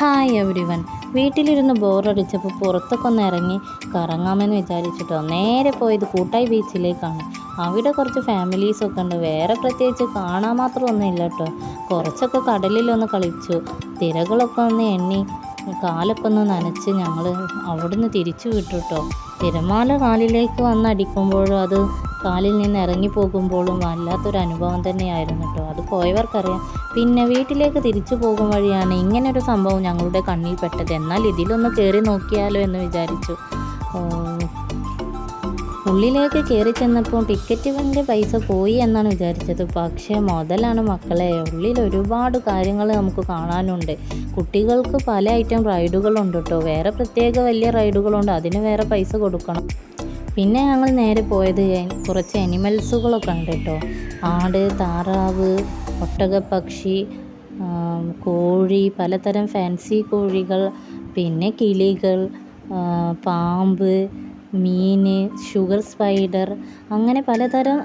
Hi every one. വീട്ടിലിരുന്ന് ബോറടിച്ചപ്പോൾ പുറത്തൊക്കെ ഒന്ന് ഇറങ്ങി കറങ്ങാമെന്ന് വിചാരിച്ചിട്ടോ നേരെ പോയത് കൂട്ടായി ബീച്ചിലേക്കാണ്. അവിടെ കുറച്ച് ഫാമിലീസൊക്കെ ഉണ്ട്. വേറെ പ്രത്യേകിച്ച് കാണാൻ മാത്രമൊന്നും ഇല്ല കേട്ടോ. കുറച്ചൊക്കെ കടലിലൊന്ന് കളിച്ചു, തിരകളൊക്കെ ഒന്ന് എണ്ണി, കാലൊക്കെ ഒന്ന് നനച്ച് ഞങ്ങൾ അവിടുന്ന് തിരിച്ചു വിട്ടു കേട്ടോ. തിരമാല കാലിലേക്ക് വന്നടിക്കുമ്പോഴും അത് കാലിൽ നിന്ന് ഇറങ്ങി പോകുമ്പോഴും വല്ലാത്തൊരു അനുഭവം തന്നെയായിരുന്നു കേട്ടോ. അത് പോയവർക്കറിയാം. പിന്നെ വീട്ടിലേക്ക് തിരിച്ചു പോകും വഴിയാണ് ഇങ്ങനൊരു സംഭവം ഞങ്ങളുടെ കണ്ണിൽ പെട്ടത്. എന്നാൽ ഇതിലൊന്ന് കയറി നോക്കിയാലോ എന്ന് വിചാരിച്ചു. ഉള്ളിലേക്ക് കയറി ചെന്നപ്പോൾ ടിക്കറ്റിൻ്റെ പൈസ പോയി എന്നാണ് വിചാരിച്ചത്. പക്ഷേ മുതലാണ് മക്കളെ. ഉള്ളിൽ ഒരുപാട് കാര്യങ്ങൾ നമുക്ക് കാണാനുണ്ട്. കുട്ടികൾക്ക് പല ഐറ്റം റൈഡുകളുണ്ട് കേട്ടോ. വേറെ പ്രത്യേക വലിയ റൈഡുകളുണ്ട്, അതിന് വേറെ പൈസ കൊടുക്കണം. പിന്നെ ഞങ്ങൾ നേരെ പോയത് കുറച്ച് അനിമൽസുകളൊക്കെ ഉണ്ട് കേട്ടോ. ആട്, താറാവ്, ഒട്ടകപ്പക്ഷി, കോഴി, പലതരം ഫാൻസി കോഴികൾ, പിന്നെ കിളികൾ, പാമ്പ്, മീൻ, ഷുഗർ സ്പൈഡർ, അങ്ങനെ പലതരം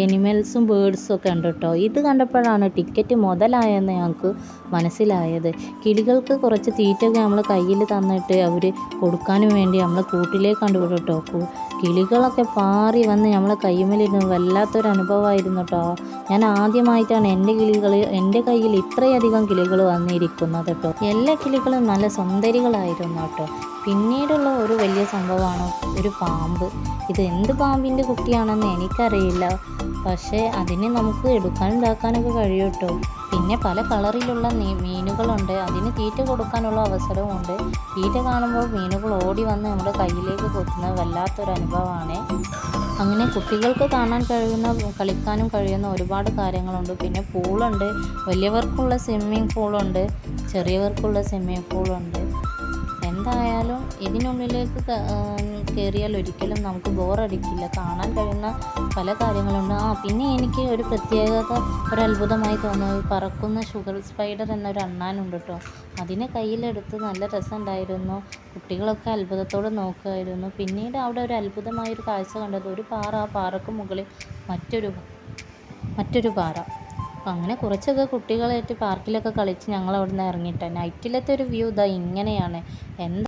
എനിമൽസും ബേഡ്സും ഒക്കെ ഉണ്ട് കേട്ടോ. ഇത് കണ്ടപ്പോഴാണ് ടിക്കറ്റ് മുതലായെന്ന് ഞങ്ങൾക്ക് മനസ്സിലായത്. കിളികൾക്ക് കുറച്ച് തീറ്റയൊക്കെ നമ്മൾ കയ്യിൽ തന്നിട്ട് അവർ കൊടുക്കാനും വേണ്ടി നമ്മൾ കൂട്ടിലേക്ക് കണ്ടുവിടും കേട്ടോ. കിളികളൊക്കെ പാറി വന്ന് നമ്മളെ കൈമേലിരുന്ന് വല്ലാത്തൊരു അനുഭവമായിരുന്നു കേട്ടോ. ഞാൻ ആദ്യമായിട്ടാണ് എൻ്റെ കയ്യിൽ ഇത്രയധികം കിളികൾ വന്നിരിക്കുന്നത് കേട്ടോ. എല്ലാ കിളികളും നല്ല സുന്ദരികളായിരുന്നു കേട്ടോ. പിന്നീടുള്ള ഒരു വലിയ സംഭവമാണ് ഒരു പാമ്പ്. ഇത് എന്ത് പാമ്പിൻ്റെ കുട്ടിയാണെന്ന് എനിക്കറിയില്ല, പക്ഷേ അതിനെ നമുക്ക് എടുക്കാനും ഇതാക്കാനൊക്കെ കഴിയും കേട്ടോ. പിന്നെ പല കളറിലുള്ള മീനുകളുണ്ട്. അതിന് തീറ്റ കൊടുക്കാനുള്ള അവസരവുമുണ്ട്. തീറ്റ കാണുമ്പോൾ മീനുകൾ ഓടി വന്ന് നമ്മുടെ കയ്യിലേക്ക് കൊത്തുന്നത് വല്ലാത്തൊരു അനുഭവമാണ്. അങ്ങനെ കുട്ടികൾക്ക് കാണാൻ കഴിയുന്ന, കളിക്കാനും കഴിയുന്ന ഒരുപാട് കാര്യങ്ങളുണ്ട്. പിന്നെ പൂളുണ്ട്. വലിയവർക്കുള്ള സ്വിമ്മിംഗ് പൂളുണ്ട്, ചെറിയവർക്കുള്ള സ്വിമ്മിംഗ് പൂളുണ്ട്. എന്തായാലും ഇതിനുള്ളിലേക്ക് കയറിയാൽ ഒരിക്കലും നമുക്ക് ബോറടിക്കില്ല. കാണാൻ കഴിയുന്ന പല കാര്യങ്ങളുണ്ട്. പിന്നെ എനിക്ക് ഒരു പ്രത്യേകത, ഒരു അത്ഭുതമായി തോന്നുന്നത് പറക്കുന്ന ഷുഗർ സ്പൈഡർ എന്നൊരു അണ്ണാനുണ്ട് കേട്ടോ. അതിനെ കയ്യിലെടുത്ത് നല്ല രസമുണ്ടായിരുന്നു. കുട്ടികളൊക്കെ അത്ഭുതത്തോടെ നോക്കുമായിരുന്നു. പിന്നീട് അവിടെ ഒരു അത്ഭുതമായൊരു കാഴ്ച കണ്ടത് ഒരു പാറ, ആ പാറക്ക് മുകളിൽ മറ്റൊരു പാറ. അപ്പം അങ്ങനെ കുറച്ചൊക്കെ കുട്ടികളായിട്ട് പാർക്കിലൊക്കെ കളിച്ച് ഞങ്ങൾ അവിടെ നിന്ന് ഇറങ്ങിയിട്ട് നൈറ്റിലത്തെ ഒരു വ്യൂ ഇതാ ഇങ്ങനെയാണ്. എന്താ